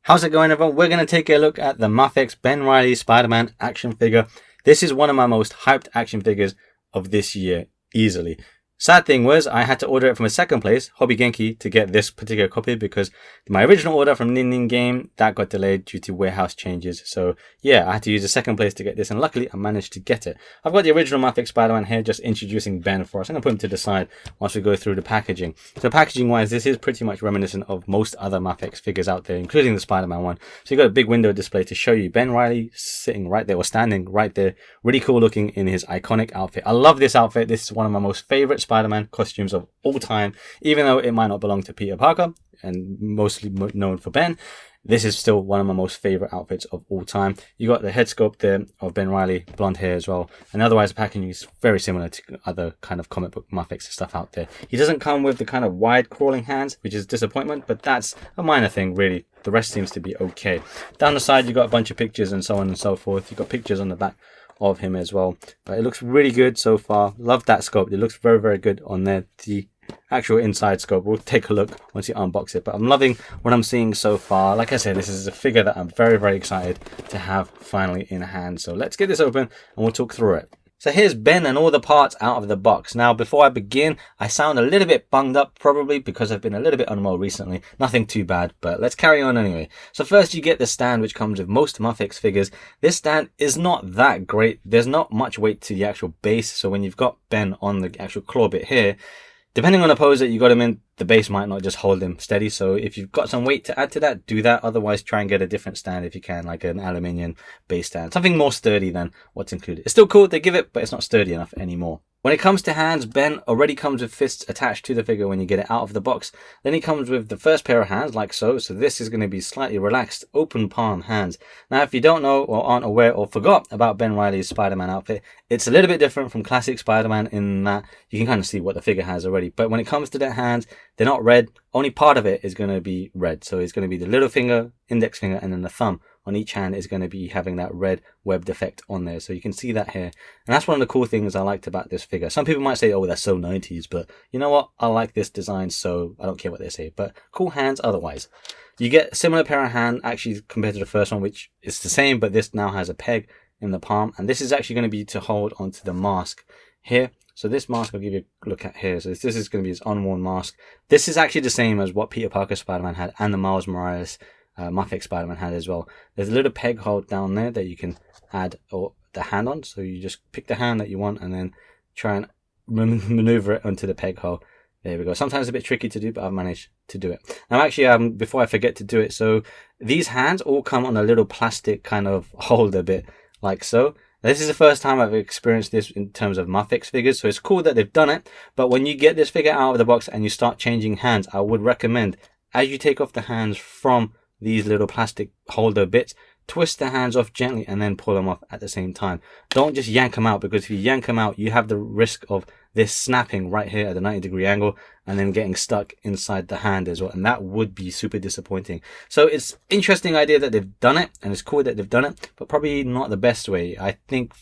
How's it going, everyone? We're going to take a look at the Mafex Ben Reilly Spider-Man action figure. This is one of my most hyped action figures of this year, easily. Sad thing was, I had to order it from a second place, Hobby Genki, to get this particular copy because my original order from Nin Game, that got delayed due to warehouse changes. So yeah, I had to use a second place to get this, and luckily I managed to get it. I've got the original Mafex Spider-Man here, just introducing Ben for us. I'm going to put him to the side once we go through the packaging. So packaging wise, this is pretty much reminiscent of most other Mafex figures out there, including the Spider-Man one. So you've got a big window display to show you Ben Reilly sitting right there, or standing right there, really cool looking in his iconic outfit. I love this outfit. This is one of my most favorite Spider-Man costumes of all time, even though it might not belong to Peter Parker and mostly known for Ben. This is still one of my most favorite outfits of all time. You got the head sculpt there of Ben Reilly, blonde hair as well, and otherwise the packaging is very similar to other kind of comic book Mafex stuff out there. He doesn't come with the kind of wide crawling hands, which is a disappointment, but that's a minor thing really. The rest seems to be okay. Down the side you got a bunch of pictures and so on and so forth. You got pictures on the back of him as well, but it looks really good so far. Love that sculpt. It looks very, very good on there. The actual inside scope, we'll take a look once you unbox it, but I'm loving what I'm seeing so far. Like I said, this is a figure that I'm very, very excited to have finally in hand. So let's get this open and we'll talk through it. So here's Ben and all the parts out of the box. Now, before I begin, I sound a little bit bunged up, probably because I've been a little bit unwell recently. Nothing too bad, but let's carry on anyway. So first you get the stand, which comes with most Mafex figures. This stand is not that great. There's not much weight to the actual base. So when you've got Ben on the actual claw bit here, depending on the pose that you got him in, the base might not just hold him steady. So if you've got some weight to add to that, do that. Otherwise, try and get a different stand if you can, like an aluminium base stand. Something more sturdy than what's included. It's still cool, they give it, but it's not sturdy enough anymore. When it comes to hands, Ben already comes with fists attached to the figure when you get it out of the box. Then he comes with the first pair of hands, like so. So this is going to be slightly relaxed, open palm hands. Now, if you don't know or aren't aware or forgot about Ben Reilly's Spider-Man outfit, it's a little bit different from classic Spider-Man in that you can kind of see what the figure has already. But when it comes to their hands, they're not red. Only part of it is going to be red. So it's going to be the little finger, index finger, and then the thumb on each hand is going to be having that red webbed effect on there. So you can see that here. And that's one of the cool things I liked about this figure. Some people might say, oh, that's so 90s, but you know what? I like this design, so I don't care what they say. But cool hands otherwise. You get a similar pair of hand actually compared to the first one, which is the same, but this now has a peg in the palm. And this is actually going to be to hold onto the mask here. So this mask I'll give you a look at here. So this is going to be his unworn mask. This is actually the same as what Peter Parker Spider-Man had and the Miles Morales Mafex Spider-Man had as well. There's a little peg hold down there that you can add or the hand on. So you just pick the hand that you want and then try and maneuver it onto the peg hole. There we go. Sometimes it's a bit tricky to do, but I've managed to do it. Now actually, before I forget to do it, so these hands all come on a little plastic kind of holder bit like so. This is the first time I've experienced this in terms of Mafex figures, so it's cool that they've done it. But when you get this figure out of the box and you start changing hands, I would recommend, as you take off the hands from these little plastic holder bits, twist the hands off gently and then pull them off at the same time. Don't just yank them out, because if you yank them out, you have the risk of this snapping right here at the 90-degree angle and then getting stuck inside the hand as well, and that would be super disappointing. So it's interesting idea that they've done it, and it's cool that they've done it, but probably not the best way. I think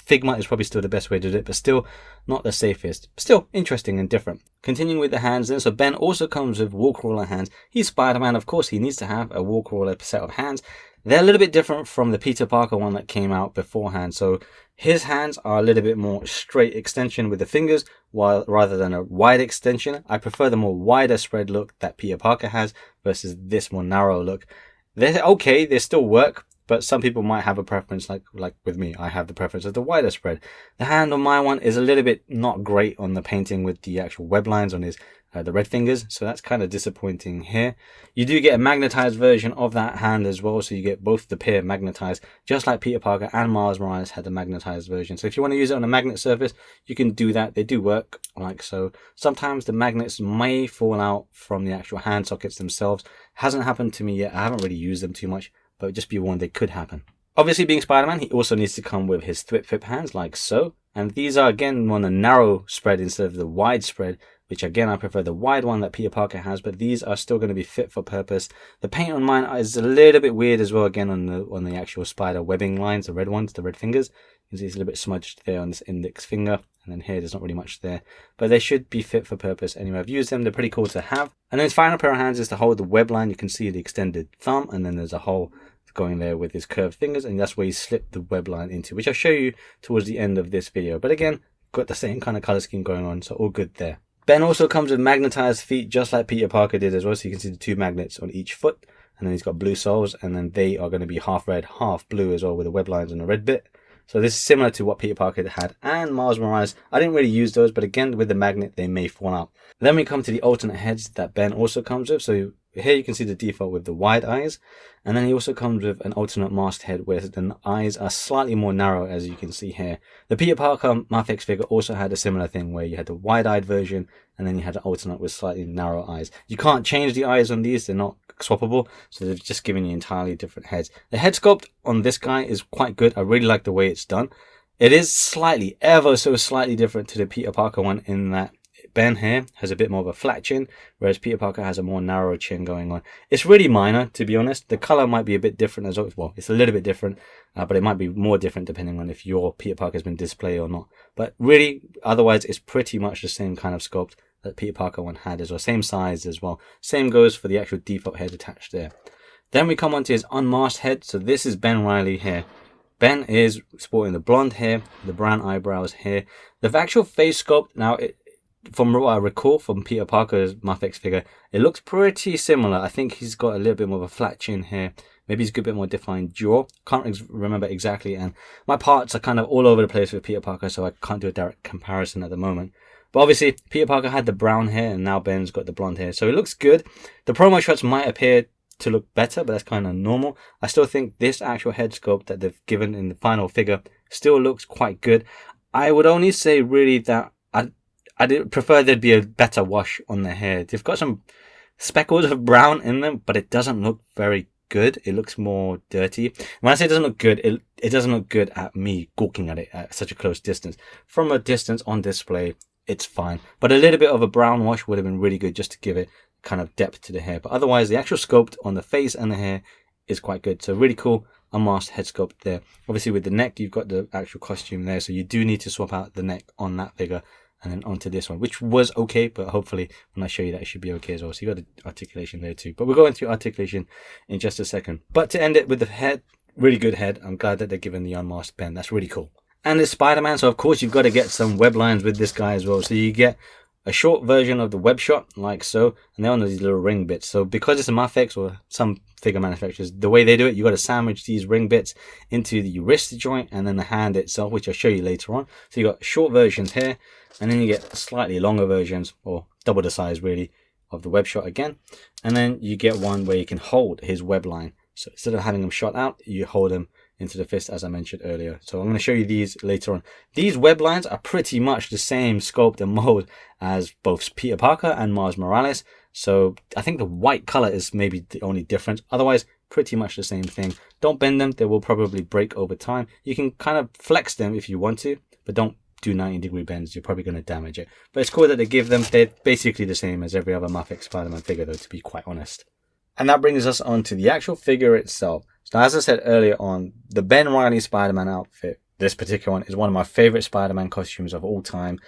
Figma is probably still the best way to do it, but still not the safest. Still interesting and different. Continuing with the hands then, so Ben also comes with wall crawler hands. He's Spider-Man, of course he needs to have a wall crawler set of hands. They're a little bit different from the Peter Parker one that came out beforehand. So his hands are a little bit more straight extension with the fingers, while rather than a wide extension. I prefer the more wider spread look that Peter Parker has versus this more narrow look. They're okay, they still work, but some people might have a preference, like with me, I have the preference of the wider spread. The hand on my one is a little bit not great on the painting with the actual web lines on his the red fingers, so that's kind of disappointing here. You do get a magnetized version of that hand as well, so you get both the pair magnetized, just like Peter Parker and Miles Morales had the magnetized version. So if you want to use it on a magnet surface, you can do that. They do work like so. Sometimes the magnets may fall out from the actual hand sockets themselves. Hasn't happened to me yet. I haven't really used them too much, but just be warned, they could happen. Obviously, being Spider-Man, he also needs to come with his thwip hands like so. And these are again on a narrow spread instead of the wide spread, which again I prefer the wide one that Peter Parker has, but these are still going to be fit for purpose. The paint on mine is a little bit weird as well, again on the actual spider webbing lines, the red ones, the red fingers. You can see it's a little bit smudged there on this index finger and then here there's not really much there, but they should be fit for purpose anyway. I've used them, they're pretty cool to have. And then his final pair of hands is to hold the web line. You can see the extended thumb, and then there's a hole going there with his curved fingers, and that's where he slipped the web line into, which I'll show you towards the end of this video. But again, got the same kind of color scheme going on, so all good there. Ben also comes with magnetized feet, just like Peter Parker did as well, so you can see the 2 magnets on each foot, and then he's got blue soles, and then they are going to be half red, half blue as well, with the web lines on the red bit. So this is similar to what Peter Parker had and Miles Morales. I didn't really use those, but again, with the magnet, they may fall out. Then we come to the alternate heads that Ben also comes with. So here you can see the default with the wide eyes, and then he also comes with an alternate masked head where the eyes are slightly more narrow, as you can see here. The Peter Parker Mafex figure also had a similar thing where you had the wide-eyed version, and then you had an alternate with slightly narrow eyes. You can't change the eyes on these, they're not swappable, so they're just giving you entirely different heads. The head sculpt on this guy is quite good. I really like the way it's done. It is slightly, ever so slightly different to the Peter Parker one in that Ben here has a bit more of a flat chin, whereas Peter Parker has a more narrow chin going on. It's really minor, to be honest. The color might be a bit different as well. Well, it's a little bit different, but it might be more different depending on if your Peter Parker has been displayed or not. But really, otherwise, it's pretty much the same kind of sculpt that Peter Parker one had as well. Same size as well. Same goes for the actual default head attached there. Then we come on to his unmasked head. So this is Ben Reilly here. Ben is sporting the blonde hair, the brown eyebrows here. The actual face sculpt, now, from what I recall from Peter Parker's Mafex figure, it looks pretty similar. I think he's got a little bit more of a flat chin here. Maybe he's got a bit more defined jaw. Can't remember exactly, and my parts are kind of all over the place with Peter Parker, so I can't do a direct comparison at the moment. But obviously, Peter Parker had the brown hair, and now Ben's got the blonde hair, so it looks good. The promo shots might appear to look better, but that's kind of normal. I still think this actual head sculpt that they've given in the final figure still looks quite good. I would only say really that I did prefer there'd be a better wash on the hair. They've got some speckles of brown in them, but it doesn't look very good. It looks more dirty. When I say it doesn't look good, it doesn't look good at me gawking at it at such a close distance. From a distance on display, it's fine. But a little bit of a brown wash would have been really good just to give it kind of depth to the hair. But otherwise, the actual sculpt on the face and the hair is quite good. So really cool unmasked head sculpt there. Obviously with the neck, you've got the actual costume there. So you do need to swap out the neck on that figure and then onto this one, which was okay, but hopefully when I show you that, it should be okay as well. So you got the articulation there too. But we'll go into articulation in just a second. But to end it with the head, really good head. I'm glad that they're giving the unmasked Ben. That's really cool. And it's Spider-Man, so of course you've got to get some web lines with this guy as well. So you get a short version of the web shot, like so, and they're on these little ring bits. So because it's a Mafex or some figure manufacturers, the way they do it, you got to sandwich these ring bits into the wrist joint and then the hand itself, which I'll show you later on. So you got short versions here, and then you get slightly longer versions, or double the size really, of the web shot again. And then you get one where you can hold his web line. So instead of having them shot out, you hold them into the fist, as I mentioned earlier. So I'm going to show you these later on. These web lines are pretty much the same sculpt and mold as both Peter Parker and Miles Morales. So I think the white color is maybe the only difference. Otherwise, pretty much the same thing. Don't bend them. They will probably break over time. You can kind of flex them if you want to, but don't do 90-degree bends. You're probably going to damage it. But it's cool that they give them. They're basically the same as every other Mafex Spider-Man figure, though, to be quite honest. And that brings us on to the actual figure itself. So as I said earlier on, the Ben Reilly Spider-Man outfit, this particular one, is one of my favorite Spider-Man costumes of all time.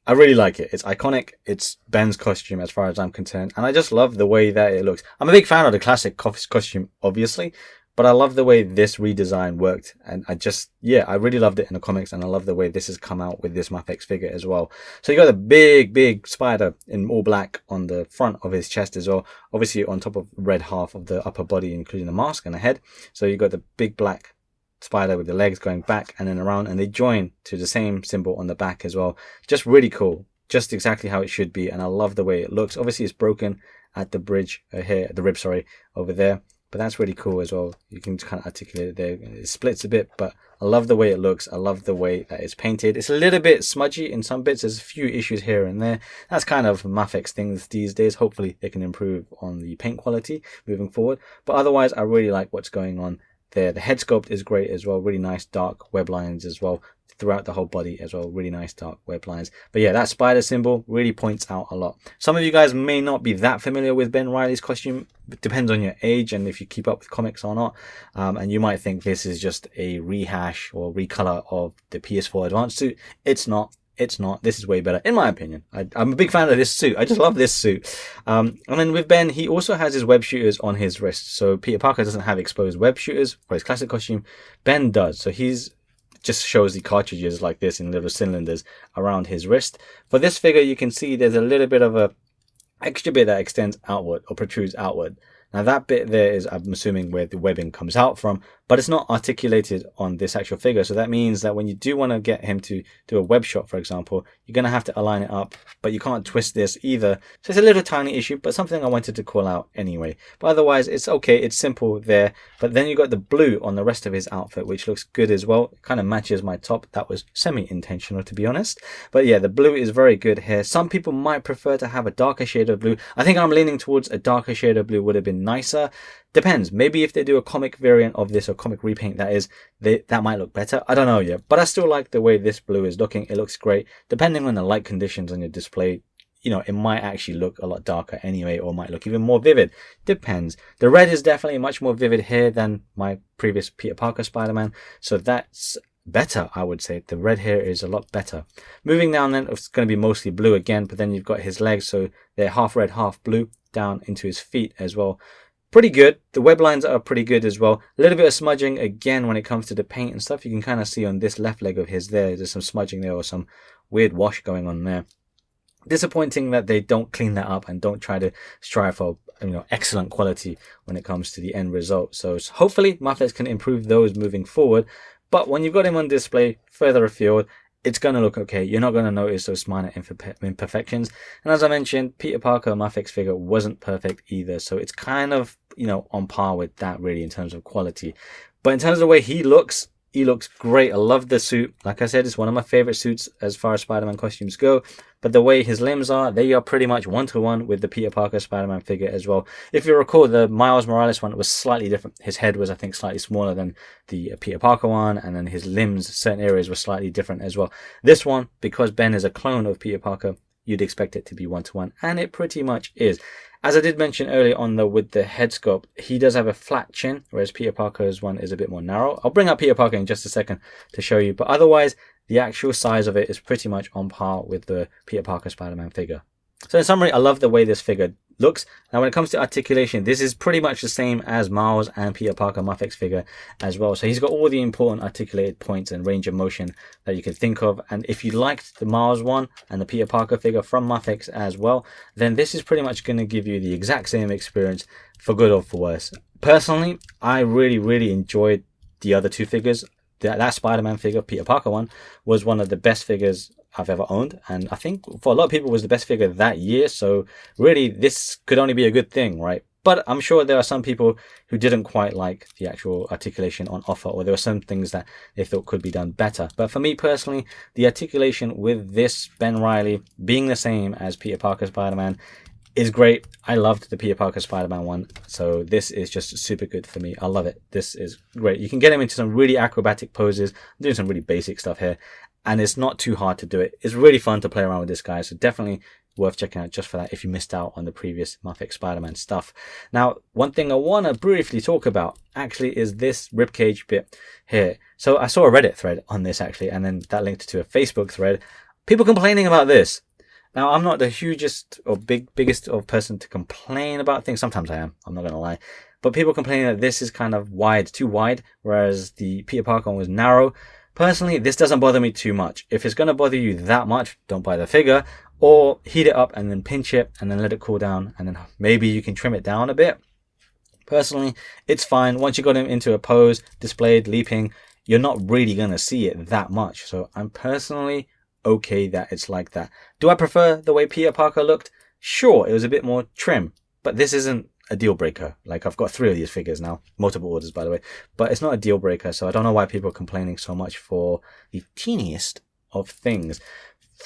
I really like it. It's iconic. It's Ben's costume as far as I'm concerned. And I just love the way that it looks. I'm a big fan of the classic costume, obviously. But I love the way this redesign worked. And I really loved it in the comics. And I love the way this has come out with this Mafex figure as well. So you got a big spider in all black on the front of his chest as well. Obviously on top of the red half of the upper body, including the mask and the head. So you got the big black spider with the legs going back and then around. And they join to the same symbol on the back as well. Just really cool. Just exactly how it should be. And I love the way it looks. Obviously it's broken at the bridge here, at the rib, sorry, over there. But that's really cool as well. You can kind of articulate it there. It splits a bit, but I love the way it looks. I love the way that it's painted. It's a little bit smudgy in some bits. There's a few issues here and there. That's kind of Mafex things these days. Hopefully they can improve on the paint quality moving forward. But otherwise, I really like what's going on there. The head sculpt is great as well. Really nice dark web lines as well throughout the whole body as well. Really nice dark web lines. But yeah, that spider symbol really points out a lot. Some of you guys may not be that familiar with Ben Reilly's costume. It depends on your age and if you keep up with comics or not. And you might think this is just a rehash or recolor of the PS4 Advanced suit. It's not. it's not. This is way better, in my opinion. I'm a big fan of this suit. I just love this suit. And then with Ben, he also has his web shooters on his wrist. So Peter Parker doesn't have exposed web shooters for his classic costume. Ben does. So he's just shows the cartridges like this in little cylinders around his wrist. For this figure, you can see there's a little bit of a extra bit that extends outward or protrudes outward. Now that bit there is, I'm assuming, where the webbing comes out from, but it's not articulated on this actual figure. So that means that when you do want to get him to do a web shot, for example, you're going to have to align it up, but you can't twist this either. So it's a little tiny issue, but something I wanted to call out anyway. But otherwise, it's okay. It's simple there. But then you got the blue on the rest of his outfit, which looks good as well. It kind of matches my top. That was semi-intentional, to be honest. But yeah, the blue is very good here. Some people might prefer to have a darker shade of blue. I think I'm leaning towards a darker shade of blue would have been nicer. Depends. Maybe if they do a comic variant of this, or comic repaint that is, that might look better. I don't know yet, but I still like the way this blue is looking. It looks great. Depending on the light conditions on your display, you know, it might actually look a lot darker anyway, or might look even more vivid. Depends. The red is definitely much more vivid here than my previous Peter Parker Spider-Man, so that's better, I would say. The red here is a lot better. Moving down then, it's going to be mostly blue again, but then you've got his legs, so they're half red, half blue, down into his feet as well. Pretty good. The web lines are pretty good as well. A little bit of smudging again when it comes to the paint and stuff. You can kind of see on this left leg of his there's some smudging there, or some weird wash going on there. Disappointing that they don't clean that up and don't try to strive for, you know, excellent quality when it comes to the end result. So hopefully Mafex can improve those moving forward. But when you've got him on display further afield, it's going to look okay. You're not going to notice those minor imperfections. And as I mentioned, Peter Parker Mafex figure wasn't perfect either. So it's kind of, you know, on par with that really in terms of quality. But in terms of the way he looks great. I love the suit. Like I said, it's one of my favorite suits as far as Spider-Man costumes go. But the way his limbs are, they are pretty much one-to-one with the Peter Parker Spider-Man figure as well. If you recall, the Miles Morales one was slightly different. His head was, I think, slightly smaller than the Peter Parker one, and then his limbs, certain areas were slightly different as well. This one, because Ben is a clone of Peter Parker, you'd expect it to be one-to-one, and it pretty much is. As I did mention earlier on, though, with the head sculpt, he does have a flat chin, whereas Peter Parker's one is a bit more narrow. I'll bring up Peter Parker in just a second to show you, but otherwise, the actual size of it is pretty much on par with the Peter Parker Spider-Man figure. So in summary, I love the way this figure looks. Now when it comes to articulation, this is pretty much the same as Miles and Peter Parker Mafex figure as well. So he's got all the important articulated points and range of motion that you can think of. And if you liked the Miles one and the Peter Parker figure from Mafex as well, then this is pretty much going to give you the exact same experience, for good or for worse. Personally, I really enjoyed the other two figures. That Spider-Man figure, Peter Parker one, was one of the best figures I've ever owned, and I think for a lot of people was the best figure that year. So really, this could only be a good thing, right? But I'm sure there are some people who didn't quite like the actual articulation on offer, or there were some things that they thought could be done better. But for me personally, the articulation with this Ben Reilly being the same as Peter Parker Spider-Man is great. I loved the Peter Parker Spider-Man one, so this is just super good for me. I love it. This is great. You can get him into some really acrobatic poses. I'm doing some really basic stuff here, and it's not too hard to do it. It's really fun to play around with this guy, so definitely worth checking out just for that if you missed out on the previous Mafex Spider-Man stuff. Now, one thing I want to briefly talk about actually is this ribcage bit here. So I saw a Reddit thread on this actually, and then that linked to a Facebook thread. People complaining about this. Now, I'm not the hugest or biggest of person to complain about things. Sometimes I am, I'm not going to lie. But people complaining that this is kind of wide, too wide, whereas the Peter Parker one was narrow. Personally, this doesn't bother me too much. If it's going to bother you that much, don't buy the figure, or heat it up and then pinch it and then let it cool down, and then maybe you can trim it down a bit. Personally, it's fine. Once you got him into a pose, displayed, leaping, you're not really going to see it that much. So I'm personally okay that it's like that. Do I prefer the way Peter Parker looked? Sure, it was a bit more trim, but this isn't a deal breaker. Like, I've got 3 of these figures now, multiple orders by the way, but it's not a deal breaker, so I don't know why people are complaining so much for the teeniest of things.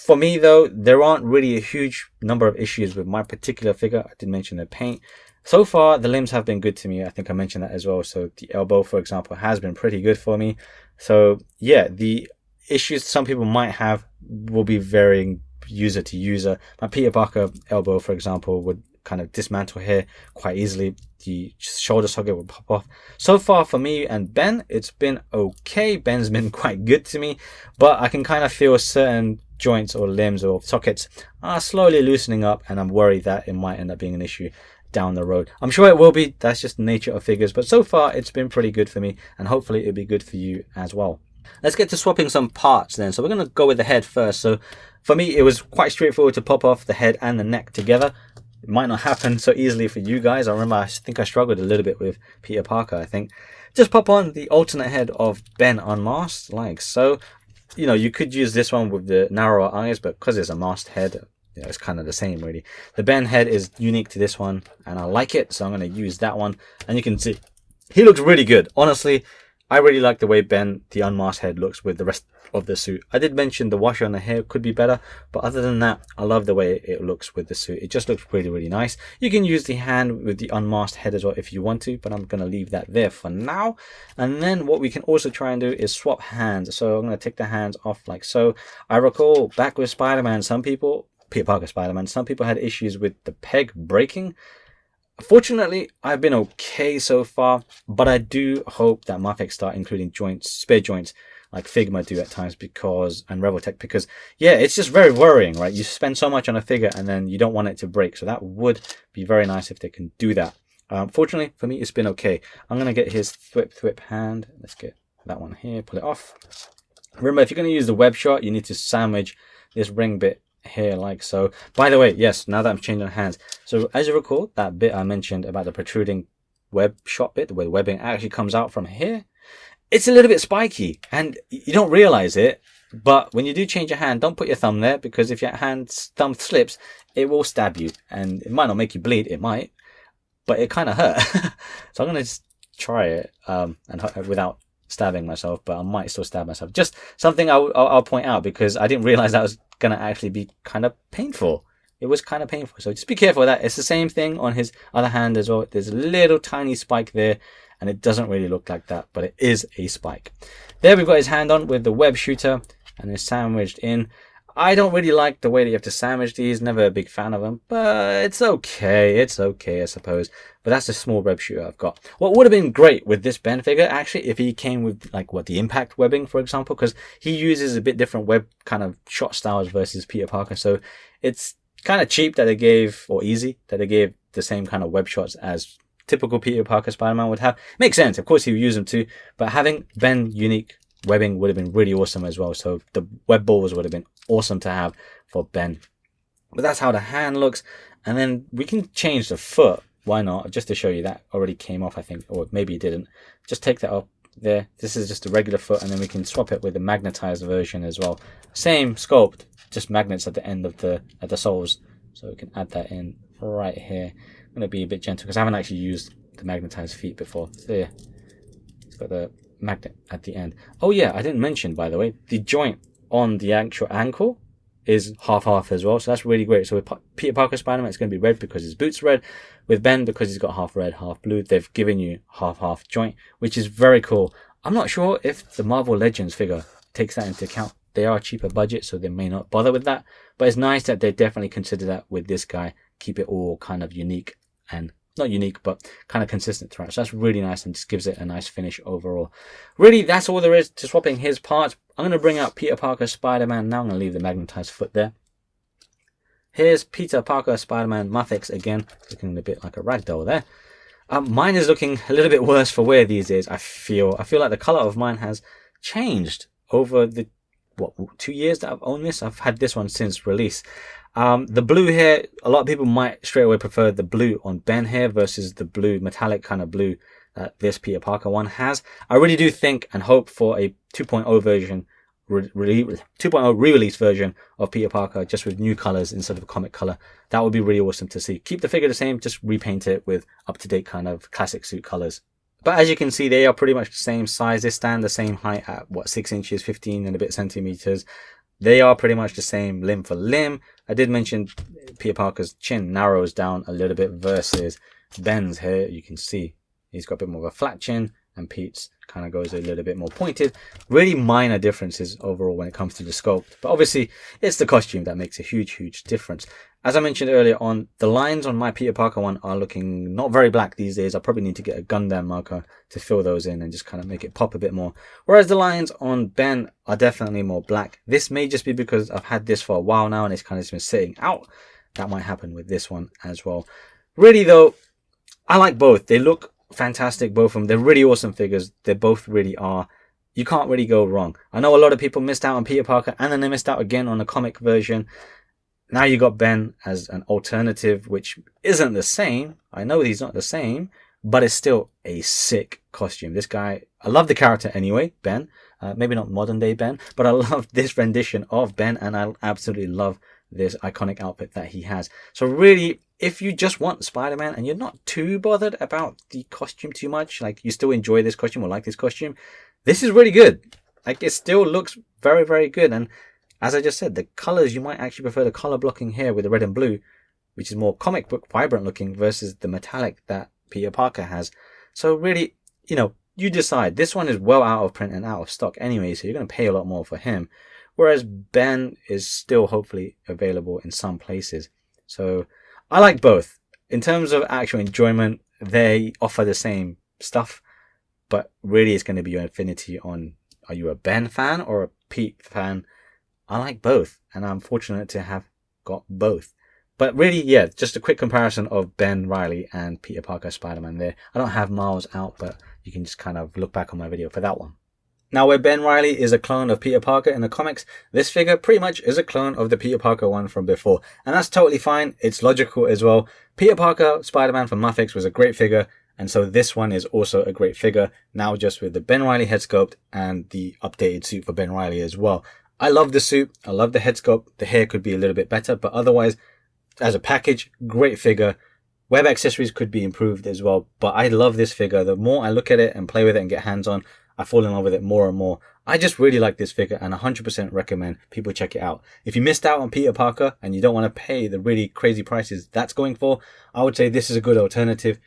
For me though, there aren't really a huge number of issues with my particular figure. I did mention the paint. So far, the limbs have been good to me. I think I mentioned that as well. So the elbow, for example, has been pretty good for me. So yeah, the issues some people might have will be varying user to user. My Peter Parker elbow, for example, would kind of dismantle here quite easily. The shoulder socket would pop off. So far for me and Ben, it's been okay. Ben's been quite good to me, but I can kind of feel certain joints or limbs or sockets are slowly loosening up, and I'm worried that it might end up being an issue down the road. I'm sure it will be. That's just the nature of figures, but so far it's been pretty good for me, and hopefully it'll be good for you as well. Let's get to swapping some parts then. So we're going to go with the head first. So for me, it was quite straightforward to pop off the head and the neck together. It might not happen so easily for you guys. I remember I think I struggled a little bit with Peter Parker, I think. Just pop on the alternate head of Ben unmasked, like so. You know, you could use this one with the narrower eyes, but because it's a masked head, you know, it's kind of the same really. The Ben head is unique to this one, and I like it, so I'm going to use that one. And you can see he looks really good. Honestly, I really like the way Ben, the unmasked head, looks with the rest of the suit. I did mention the washer on the hair could be better, but other than that, I love the way it looks with the suit. It just looks really, really nice. You can use the hand with the unmasked head as well if you want to, but I'm going to leave that there for now. And then what we can also try and do is swap hands. So I'm going to take the hands off like so. I recall back with Spider-Man, Peter Parker Spider-Man, some people had issues with the peg breaking. Fortunately, I've been okay so far, but I do hope that Mafex start including joints, spare joints, like Figma do at times, and Revoltech, because yeah, it's just very worrying, right? You spend so much on a figure and then you don't want it to break, so that would be very nice if they can do that. Fortunately for me, it's been okay. I'm gonna get his thwip hand. Let's get that one here, pull it off. Remember, if you're gonna use the web shot, you need to sandwich this ring bit here like so. By the way, yes, now that I'm changing hands, so as you recall, that bit I mentioned about the protruding web shot bit where the webbing actually comes out from here, it's a little bit spiky and you don't realize it, but when you do change your hand, don't put your thumb there, because if your thumb slips, it will stab you, and it might not make you bleed, it might, but it kind of hurt. So I'm gonna just try it and without stabbing myself, but I might still stab myself. Just something I'll point out, because I didn't realize that was gonna actually be kind of painful. It was kind of painful, so just be careful of that. It's the same thing on his other hand as well. There's a little tiny spike there, and it doesn't really look like that, but it is a spike. There we've got his hand on with the web shooter, and it's sandwiched in. I don't really like the way that you have to sandwich these. Never a big fan of them, but it's okay. It's okay, I suppose. But that's the small web shooter I've got. What would have been great with this Ben figure, actually, if he came with like the impact webbing, for example, because he uses a bit different web kind of shot styles versus Peter Parker. So it's kind of cheap that they gave, or easy that they gave the same kind of web shots as typical Peter Parker Spider-Man would have. Makes sense. Of course, he would use them too, but having Ben unique webbing would have been really awesome as well. So the web balls would have been awesome to have for Ben. But that's how the hand looks. And then we can change the foot. Why not? Just to show you, that already came off, I think, or maybe it didn't. Just take that up there. This is just a regular foot, and then we can swap it with the magnetized version as well. Same sculpt, just magnets at the end of the soles. So we can add that in right here. I'm going to be a bit gentle because I haven't actually used the magnetized feet before. There. It's got the magnet at the end. Oh yeah, I didn't mention, by the way, the joint on the actual ankle is half as well, so that's really great. So with Peter Parker Spider-Man, it's going to be red because his boots red. With Ben, because he's got half red, half blue, they've given you half joint, which is very cool. I'm not sure if the Marvel Legends figure takes that into account. They are a cheaper budget, so they may not bother with that, but it's nice that they definitely consider that with this guy. Keep it all kind of unique, and not unique, but kind of consistent throughout. So that's really nice and just gives it a nice finish overall. Really, that's all there is to swapping his parts. I'm going to bring out Peter Parker Spider-Man now. I'm going to leave the magnetized foot there. Here's Peter Parker Spider-Man Mafex again, looking a bit like a ragdoll there. Mine is looking a little bit worse for wear these days. I feel like the color of mine has changed over the 2 years that I've owned this. I've had this one since release. The blue here, a lot of people might straight away prefer the blue on Ben here versus the blue, metallic kind of blue that this Peter Parker one has. I really do think and hope for a 2.0 version, 2.0 re-release version of Peter Parker, just with new colors instead of a comic color. That would be really awesome to see. Keep the figure the same, just repaint it with up-to-date kind of classic suit colors. But as you can see, they are pretty much the same size. They stand the same height at 6 inches, 15 and a bit centimeters. They are pretty much the same limb for limb. I did mention Peter Parker's chin narrows down a little bit versus Ben's here. You can see he's got a bit more of a flat chin and Pete's kind of goes a little bit more pointed. Really minor differences overall when it comes to the sculpt, but obviously it's the costume that makes a huge difference. As I mentioned earlier on, the lines on my Peter Parker one are looking not very black these days. I probably need to get a Gundam marker to fill those in and just kind of make it pop a bit more. Whereas the lines on Ben are definitely more black. This may just be because I've had this for a while now and it's kind of just been sitting out. That might happen with this one as well. Really though, I like both. They look fantastic, both of them. They're really awesome figures. They both really are. You can't really go wrong. I know a lot of people missed out on Peter Parker and then they missed out again on the comic version. Now you got Ben as an alternative, which isn't the same. I know he's not the same, but it's still a sick costume. This guy, I love the character anyway, Ben. Maybe not modern day Ben, but I love this rendition of Ben and I absolutely love this iconic outfit that he has. So really, if you just want Spider-Man and you're not too bothered about the costume too much, like you still enjoy this costume or like this costume, this is really good. Like it still looks very good. And as I just said, the colors, you might actually prefer the color blocking here with the red and blue, which is more comic book vibrant looking versus the metallic that Peter Parker has. So really, you know, you decide. This one is well out of print and out of stock anyway, so you're going to pay a lot more for him. Whereas Ben is still hopefully available in some places. So I like both. In terms of actual enjoyment, they offer the same stuff, but really it's going to be your affinity on, are you a Ben fan or a Pete fan? I like both, and I'm fortunate to have got both. But really, yeah, just a quick comparison of Ben Reilly and Peter Parker Spider-Man there. I don't have Miles out, but you can just kind of look back on my video for that one. Now, where Ben Reilly is a clone of Peter Parker in the comics, this figure pretty much is a clone of the Peter Parker one from before. And that's totally fine. It's logical as well. Peter Parker Spider-Man from Mafex was a great figure, and so this one is also a great figure, now just with the Ben Reilly head sculpt and the updated suit for Ben Reilly as well. I love the suit. I love the head sculpt. The hair could be a little bit better, but otherwise, as a package, great figure. Web accessories could be improved as well, but I love this figure. The more I look at it and play with it and get hands on, I fall in love with it more and more. I just really like this figure and 100% recommend people check it out. If you missed out on Peter Parker and you don't want to pay the really crazy prices that's going for, I would say this is a good alternative.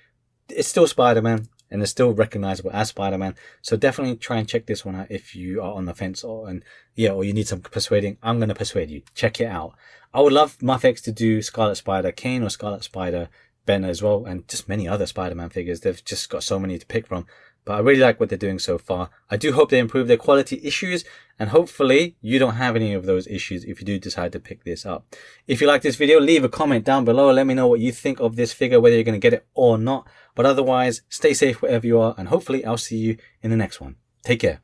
It's still Spider-Man and it's still recognizable as Spider-Man. So definitely try and check this one out if you are on the fence or you need some persuading. I'm going to persuade you. Check it out. I would love Mafex to do Scarlet Spider Kane or Scarlet Spider Ben as well, and just many other Spider-Man figures. They've just got so many to pick from. But I really like what they're doing so far. I do hope they improve their quality issues, and hopefully you don't have any of those issues if you do decide to pick this up. If you like this video, leave a comment down below. Let me know what you think of this figure, whether you're going to get it or not. But otherwise, stay safe wherever you are, and hopefully I'll see you in the next one. Take care.